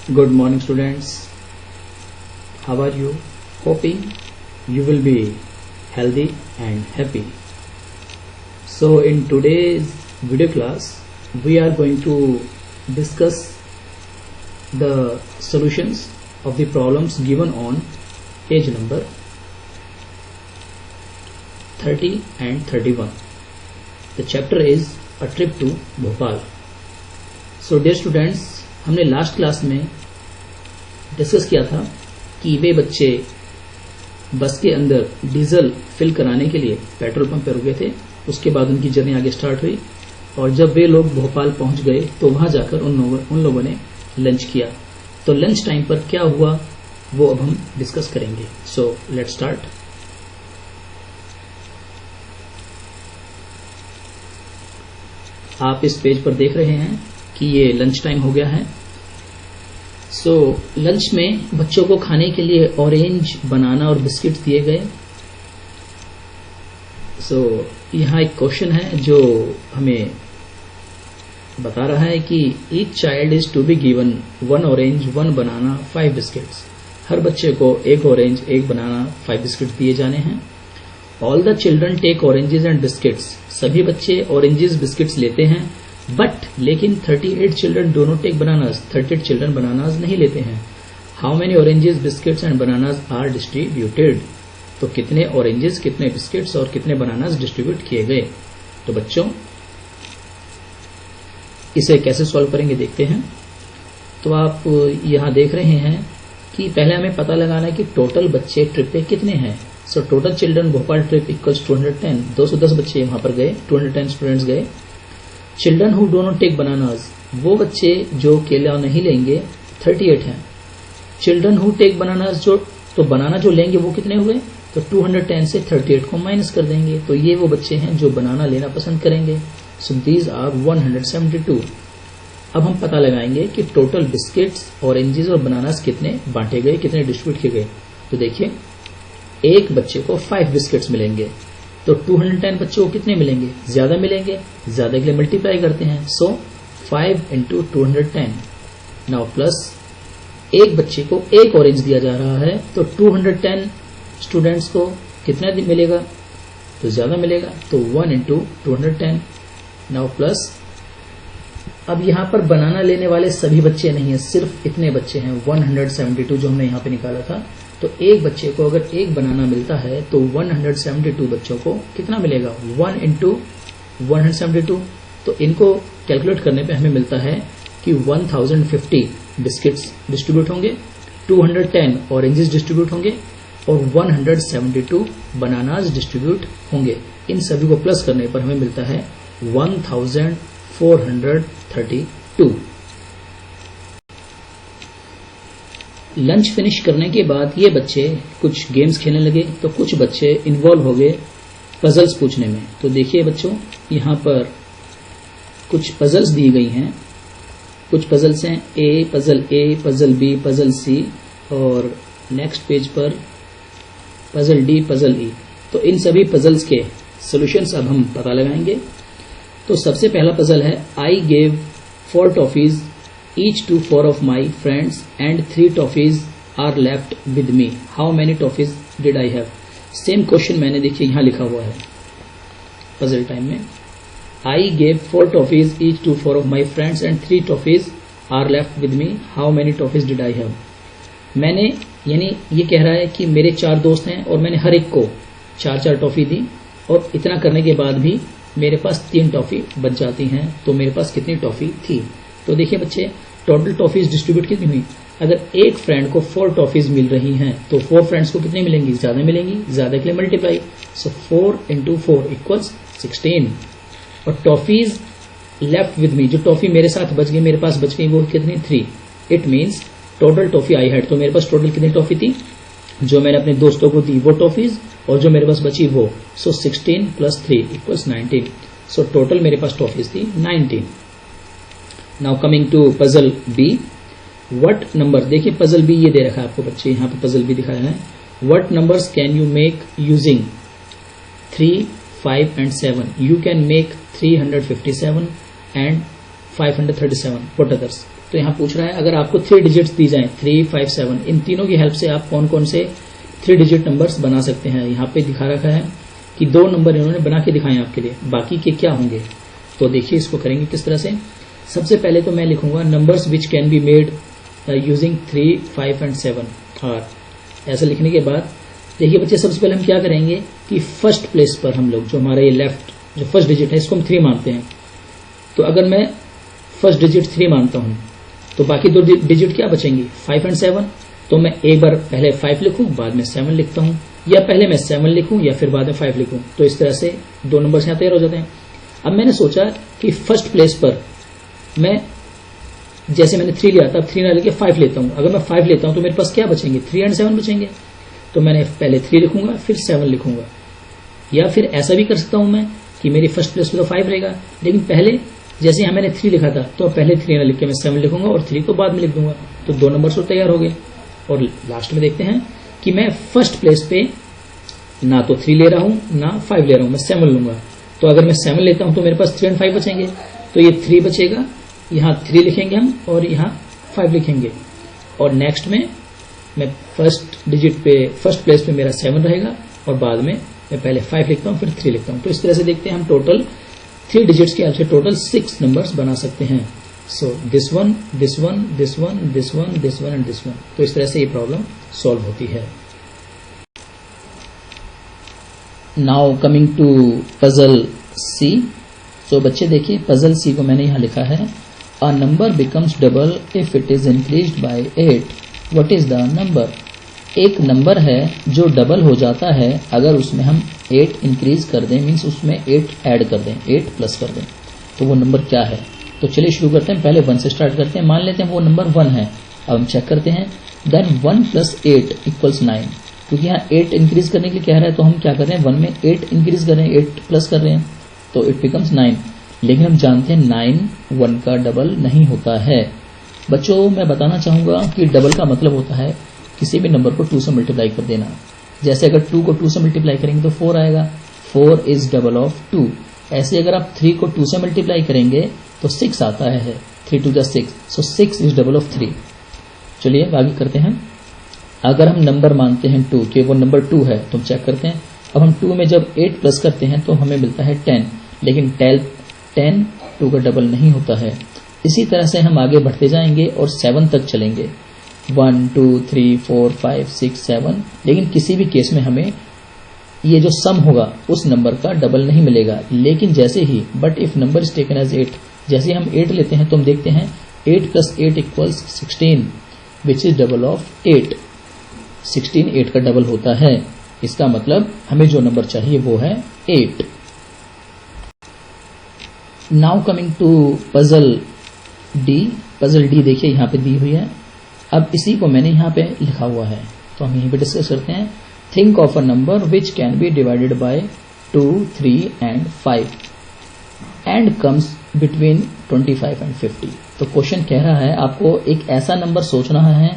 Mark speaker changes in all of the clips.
Speaker 1: Good morning, students. How are you? Hoping you will be healthy and happy. So in today's video class, we are going to discuss the solutions of the problems given on page number 30 and 31. The chapter is a trip to Bhopal. So dear students, हमने last class में discuss किया था कि वे बच्चे बस के अंदर diesel fill कराने के लिए पेट्रोल पंप पर रुके थे। उसके बाद उनकी जर्नी आगे स्टार्ट हुई और जब वे लोग भोपाल पहुंच गए तो वहां जाकर उन लोगों ने लंच किया। तो लंच टाइम पर क्या हुआ वो अब हम डिस्कस करेंगे। So let's start. आप इस पेज पर देख रहे हैं कि ये लंच टाइम हो गया है। सो लंच में बच्चों को खाने के लिए ऑरेंज, बनाना और बिस्किट दिए गए। सो यहाँ एक क्वेश्चन है जो हमें बता रहा है कि each child is to be given 1 orange, 1 banana, 5 biscuits. हर बच्चे को 1 ऑरेंज, 1 बनाना, 5 बिस्किट दिए जाने हैं। All the children take oranges and biscuits. सभी बच्चे ऑरेंजेस, बिस्किट्स लेते हैं। बट लेकिन 38 children do not take bananas. 38 children bananas नहीं लेते हैं। How many oranges, biscuits and bananas are distributed. तो कितने ऑरेंजेस, कितने बिस्किट्स और कितने बनानास डिस्ट्रीब्यूट किए गए। तो बच्चों इसे कैसे सॉल्व करेंगे देखते हैं। तो आप यहां देख रहे हैं कि पहले हमें पता लगाना है कि टोटल बच्चे ट्रिप पे कितने हैं। So total children Bhopal trip equals 210। 210 बच्चे वहां पर गए, 210 स्टूडेंट्स गए। Children who do not take bananas, वो बच्चे जो केला नहीं लेंगे 38 हैं। चिल्ड्रन हु टेक बनानास, तो बनाना जो लेंगे वो कितने हुए। तो 210 से 38 को माइनस कर देंगे। तो ये वो बच्चे हैं जो बनाना लेना पसंद करेंगे। So these are 172। अब हम पता लगाएंगे कि टोटल बिस्किट्स, ऑरेंजेस और बनानास कितने बांटे गए, कितने डिस्ट्रीब्यूट किए गए। तो देखिए एक बच्चे को 5 बिस्किट्स मिलेंगे। तो 210 बच्चों को कितने मिलेंगे, ज्यादा मिलेंगे। ज्यादा के लिए मल्टीप्लाई करते हैं। सो 5 इंटू 210 नाउ प्लस एक बच्चे को 1 ऑरेंज दिया जा रहा है। तो 210 स्टूडेंट्स को कितना मिलेगा, तो ज्यादा मिलेगा। तो 1 इंटू 210 नाउ प्लस अब यहां पर बनाना लेने वाले सभी बच्चे नहीं है, सिर्फ इतने बच्चे हैं 172 जो हमने यहां पे निकाला था। तो एक बच्चे को अगर 1 बनाना मिलता है तो 172 बच्चों को कितना मिलेगा, 1 इंटू 172। तो इनको कैलकुलेट करने पे हमें मिलता है कि 1050 बिस्किट्स डिस्ट्रीब्यूट होंगे, 210 ऑरेंजेस डिस्ट्रीब्यूट होंगे और 172 बनानास डिस्ट्रीब्यूट होंगे। इन सभी को प्लस करने पर हमें मिलता है 1432। लंच फिनिश करने के बाद ये बच्चे कुछ गेम्स खेलने लगे। तो कुछ बच्चे इन्वॉल्व हो गए पजल्स पूछने में। तो देखिए बच्चों यहां पर कुछ पजल्स दी गई हैं। कुछ पजल्स हैं ए, पजल ए, पजल बी, पजल सी और नेक्स्ट पेज पर पजल डी, पजल ई। तो इन सभी पजल्स के सॉल्यूशंस अब हम पता लगाएंगे। तो सबसे पहला पजल है I gave 4 toffees each to 4 of my friends and 3 toffees are left with me. How many toffees did I have? Same question मैंने देखिए यहां लिखा हुआ है पजल टाइम में। I gave 4 toffees each to 4 of my friends and 3 toffees are left with me. How many toffees did I have? मैंने यानी ये कह रहा है कि मेरे 4 दोस्त हैं और मैंने हर एक को 4-4 टॉफी दी और इतना करने के बाद भी मेरे पास 3 टॉफी बच जाती हैं। तो मेरे पास कितनी टॉफी थी। तो देखिए बच्चे टोटल टॉफीज डिस्ट्रीब्यूट कितनी हुई। अगर एक फ्रेंड को 4 टॉफीज मिल रही हैं तो 4 फ्रेंड्स को कितनी मिलेंगी, ज्यादा मिलेंगी। ज्यादा के लिए मल्टीप्लाई। सो 4 इंटू 4 इक्वल्स 16। और टॉफीज लेफ्ट विद मी, जो टॉफी मेरे साथ बच गई, मेरे पास बच गई, वो कितनी 3। It means total toffee I had. तो मेरे पास टोटल कितनी टॉफी थी, जो मैंने अपने दोस्तों को दी वो टॉफीज और जो मेरे पास बची वो। So 16 plus 3 equals 19। So total मेरे पास टॉफीज थी 19। Now coming to puzzle B. What number, देखिए पजल बी ये दे रखा है आपको बच्चे, यहां पे पजल बी दिखाया है। What numbers can you make using 3, 5 and 7? You can make 357 and 537. What others? तो यहाँ पूछ रहा है अगर आपको 3 डिजिट्स दी जाएं 3, 5, 7, इन तीनों की हेल्प से आप कौन कौन से 3 डिजिट नंबर्स बना सकते हैं। यहाँ पे दिखा रखा है कि 2 नंबर इन्होंने बना के दिखाए आपके लिए, बाकी के क्या होंगे। तो देखिए इसको करेंगे किस तरह से। सबसे पहले तो मैं लिखूंगा numbers which can be made using 3, 5 and 7 are. ऐसा लिखने के बाद देखिए बच्चे, सबसे पहले हम क्या करेंगे कि फर्स्ट प्लेस पर हम लोग जो हमारा ये लेफ्ट जो फर्स्ट डिजिट है इसको हम 3 मानते हैं। तो अगर मैं फर्स्ट डिजिट 3 मानता हूं तो बाकी 2 डिजिट क्या बचेंगी 5 एंड 7। तो मैं एक बार पहले 5 लिखूं बाद में 7 लिखता हूं, या पहले मैं 7 लिखूं या फिर बाद में 5 लिखूं। तो इस तरह से 2 नंबर्स यहाँ तैयार हो जाते हैं। अब मैंने सोचा कि फर्स्ट प्लेस पर मैं जैसे मैंने 3 लिया था, अब 3 ना लेके 5 लेता हूं। अगर मैं 5 लेता हूं तो मेरे पास क्या बचेंगे 3 एंड 7 बचेंगे। तो मैंने पहले 3 लिखूंगा फिर 7 लिखूंगा, या फिर ऐसा भी कर सकता हूं मैं कि मेरी फर्स्ट प्लेस पे तो 5 रहेगा, लेकिन पहले जैसे यहां मैंने 3 लिखा था तो पहले 3 ना लिख के मैं 7 लिखूंगा और 3 को बाद में लिख दूंगा। तो 2 नंबर्स तो तैयार हो गए। और लास्ट में देखते हैं कि मैं फर्स्ट प्लेस पे ना तो 3 ले रहा हूं ना 5 ले रहा हूं, मैं 7 लूंगा। तो अगर मैं 7 लेता हूं तो मेरे पास 3 एंड 5 बचेंगे। तो ये 3 बचेगा, यहाँ 3 लिखेंगे हम और यहाँ 5 लिखेंगे। और नेक्स्ट में मैं फर्स्ट डिजिट पे फर्स्ट प्लेस पे मेरा 7 रहेगा और बाद में मैं पहले 5 लिखता हूं फिर 3 लिखता हूं। तो इस तरह से देखते हैं हम टोटल 3 डिजिट्स की हेल्प से टोटल 6 नंबर्स बना सकते हैं। So this one, this one, this one, this one, this one and this one. तो इस तरह से ये प्रॉब्लम सॉल्व होती है। नाउ कमिंग टू पजल सी। तो बच्चे देखिए पजल सी को मैंने यहां लिखा है a number becomes double if it is increased by 8। What is the number. एक नंबर है जो डबल हो जाता है अगर उसमें हम 8 इंक्रीज कर दें, मीन्स उसमें 8 ऐड कर दें, 8 प्लस कर दें। तो वो नंबर क्या है। तो चलिए शुरू करते हैं, पहले 1 से स्टार्ट करते हैं। मान लेते हैं वो नंबर 1 है। अब हम चेक करते हैं देन 1 प्लस 8 इक्वल्स 9। क्योंकि यहाँ 8 इंक्रीज करने के लिए कह रहा है तो हम क्या कर रहे हैं 1 में 8 इंक्रीज कर रहे हैं, 8 प्लस कर रहे हैं, तो इट बिकम्स 9। लेकिन हम जानते हैं 9 1 का डबल नहीं होता है। बच्चों मैं बताना चाहूंगा कि डबल का मतलब होता है किसी भी नंबर को 2 से मल्टीप्लाई कर देना। जैसे अगर 2 को 2 से मल्टीप्लाई करेंगे तो 4 आएगा, 4 इज डबल ऑफ 2। ऐसे अगर आप 3 को 2 से मल्टीप्लाई करेंगे तो 6 आता है, 3 2 जा 6, सो 6 इज डबल ऑफ 3। चलिए आगे करते हैं। अगर हम नंबर मानते हैं 2 कि वो नंबर 2 है तो हम चेक करते हैं। अब हम 2 में जब 8 प्लस करते हैं तो हमें मिलता है 10, लेकिन 10 2 का डबल नहीं होता है। इसी तरह से हम आगे बढ़ते जाएंगे और 7 तक चलेंगे, 1 2 3 4 5 6 7, लेकिन किसी भी केस में हमें ये जो सम होगा उस नंबर का डबल नहीं मिलेगा। लेकिन जैसे ही but if number is taken as 8, जैसे हम 8 लेते हैं तो हम देखते हैं 8 plus 8 equals 16 which is double of 8। 16 8 का डबल होता है। इसका मतलब हमें जो नंबर चाहिए वो है 8। Now coming to puzzle D. Puzzle D देखिए यहाँ पे दी हुई है। अब इसी को मैंने यहाँ पे लिखा हुआ है तो हम यहीं पे डिस्कस करते हैं। Think of a number which can B divided by 2, 3 and 5 and comes between 25 and 50। तो क्वेश्चन कह रहा है आपको एक ऐसा नंबर सोचना है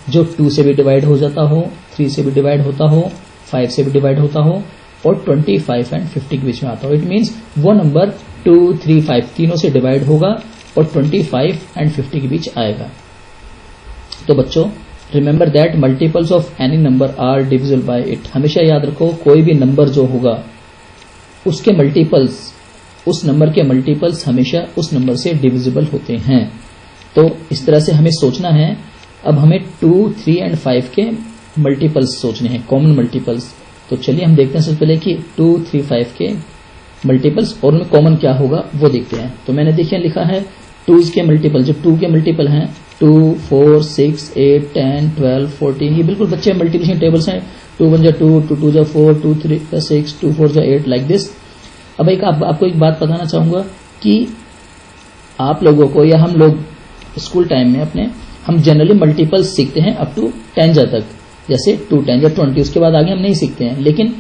Speaker 1: जो 2 से भी डिवाइड हो जाता हो, 3 से भी डिवाइड होता हो, 5 से भी डिवाइड होता हो और 25 एंड 50 के बीच में आता हो। इट मीन्स वो नंबर 2, 3, 5 तीनों से डिवाइड होगा और 25 एंड 50 के बीच आएगा। तो बच्चों remember that multiples of any number are divisible by it. हमेशा याद रखो कोई भी नंबर जो होगा उसके मल्टीपल्स, उस नंबर के मल्टीपल्स हमेशा उस नंबर से डिविजिबल होते हैं। तो इस तरह से हमें सोचना है। अब हमें 2, 3 एंड 5 के मल्टीपल्स सोचने हैं, कॉमन मल्टीपल्स। तो चलिए हम देखते हैं सबसे पहले कि 2, 3, 5 के मल्टीपल्स और उनमें कॉमन क्या होगा वो देखते हैं। तो मैंने देखिए लिखा है 2 के मल्टीपल, जो 2 के मल्टीपल हैं 2, 4, 6, 8, 10, 12, 14, ये बिल्कुल बच्चे मल्टीप्लिकेशन टेबल्स हैं। 2 1 जा 2, 2 2 जा 4, 2 3 जा 6, 2 4 जा 8 लाइक दिस। अब आपको एक बात बताना चाहूंगा कि आप लोगों को या हम लोग स्कूल टाइम में अपने हम जनरली मल्टीपल्स सीखते हैं अप टू 10 जा तक, जैसे 2 10 जा 20, उसके बाद आगे हम नहीं सीखते हैं। लेकिन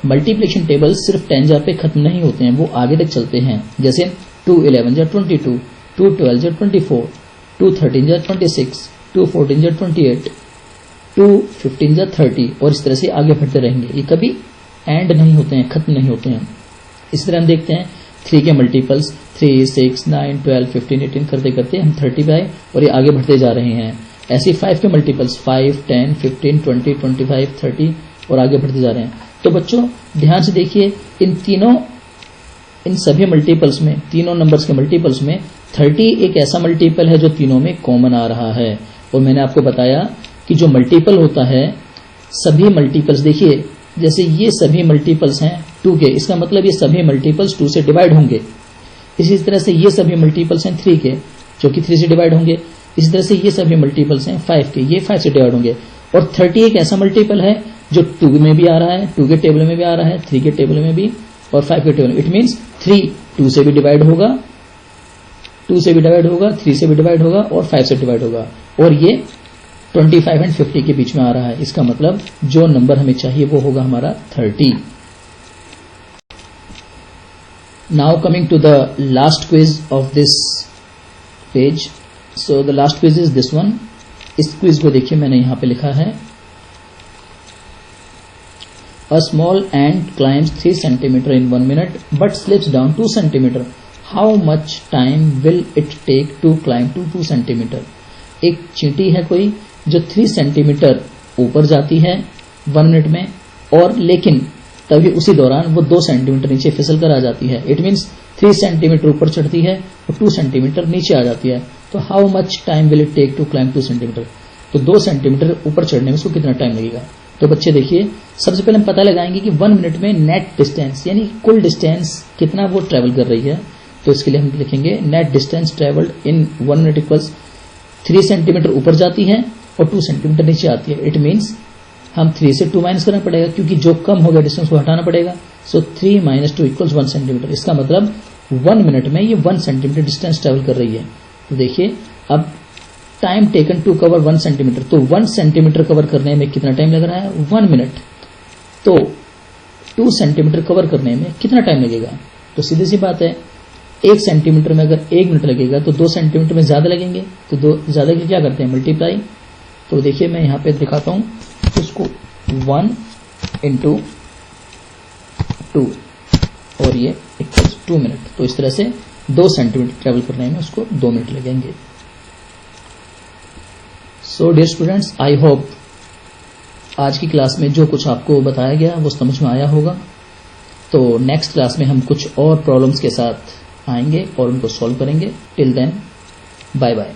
Speaker 1: मल्टीप्लिकेशन टेबल सिर्फ 10 जा पे खत्म नहीं होते हैं, वो आगे तक चलते हैं। जैसे 2 11 जा 22, 2 12 जा 24, 2 13 जा 26, 2 14 जा 28, 2 15 जा 30 और इस तरह से आगे बढ़ते रहेंगे। ये कभी एंड नहीं होते हैं, खत्म नहीं होते हैं। इस तरह हम देखते हैं 3 के मल्टीपल्स 3, 6, 9, 12, 15, 18 करते करते हम 30 पे आए और ये आगे बढ़ते जा रहे हैं। ऐसे 5 के मल्टीपल्स 5, 10, 15, 20, 25, 30 और आगे बढ़ते जा रहे हैं। तो बच्चों ध्यान से देखिए, इन सभी मल्टीपल्स में, तीनों नंबर्स के मल्टीपल्स में 30 एक ऐसा मल्टीपल है जो तीनों में कॉमन आ रहा है। और मैंने आपको बताया कि जो मल्टीपल होता है, सभी मल्टीपल्स देखिए, जैसे ये सभी मल्टीपल्स हैं 2 के, इसका मतलब ये सभी मल्टीपल्स 2 से डिवाइड होंगे। इसी तरह से ये सभी मल्टीपल्स हैं 3 के, जो कि 3 से डिवाइड होंगे। इसी तरह से ये सभी मल्टीपल्स हैं 5 के, ये 5 से डिवाइड होंगे। और 30 एक ऐसा मल्टीपल है जो 2 में भी आ रहा है, 2 के टेबल में भी आ रहा है, 3 के टेबल में भी और 5 के टेबल में। इट मीन्स 3 2 से भी डिवाइड होगा, 2 से भी डिवाइड होगा, 3 से भी डिवाइड होगा और 5 से डिवाइड होगा। और ये 25 एंड 50 के बीच में आ रहा है। इसका मतलब जो नंबर हमें चाहिए वो होगा हमारा 30। Now coming to the last quiz of this page. So the last quiz is this one. इस क्विज को देखिए, मैंने यहां पे लिखा है A small ant climbs 3 centimeter in 1 minute but slips down 2 centimeter. How much time will it take to climb to 2 centimeter? एक चींटी है कोई जो 3 सेंटीमीटर ऊपर जाती है 1 मिनट में, और लेकिन तभी उसी दौरान वो 2 सेंटीमीटर नीचे फिसल कर आ जाती है। इट मीन्स 3 सेंटीमीटर ऊपर चढ़ती है और 2 सेंटीमीटर नीचे आ जाती है। तो how much time will it take to climb 2 centimetre? तो 2 सेंटीमीटर ऊपर चढ़ने में उसको कितना टाइम लगेगा? तो बच्चे देखिए, सबसे पहले हम पता लगाएंगे कि 1 मिनट में नेट डिस्टेंस यानी कुल डिस्टेंस कितना वो ट्रेवल कर रही है। तो इसके लिए हम लिखेंगे net distance travelled in 1 minute equals 3 centimetre ऊपर जाती है और 2 सेंटीमीटर नीचे आती है। इट मीन्स हम 3 से 2 माइनस करना पड़ेगा, क्योंकि जो कम हो गया डिस्टेंस को हटाना पड़ेगा। सो 3 - 2 इक्वल्स 1 सेंटीमीटर। इसका मतलब 1 मिनट में ये 1 सेंटीमीटर डिस्टेंस ट्रेवल कर रही है। तो देखिए, अब time taken to cover 1 centimetre, तो 1 सेंटीमीटर कवर करने में कितना टाइम लग रहा है? 1 मिनट। तो 2 सेंटीमीटर कवर करने में कितना टाइम लगेगा? तो सीधी सी बात है, 1 सेंटीमीटर में अगर 1 मिनट लगेगा तो 2 सेंटीमीटर में ज्यादा लगेंगे। तो 2 ज्यादा के क्या करते हैं? मल्टीप्लाई। तो देखिए, मैं यहां पे दिखाता हूं उसको, 1 × 2 और ये इक्वल्स 2 मिनट। तो इस तरह से 2 सेंटीमीटर ट्रेवल करने में उसको 2 मिनट लगेंगे। So dear students, I hope आज की क्लास में जो कुछ आपको बताया गया वो समझ में आया होगा। तो नेक्स्ट क्लास में हम कुछ और प्रॉब्लम्स के साथ आएंगे और उनको सॉल्व करेंगे। Till then, bye bye.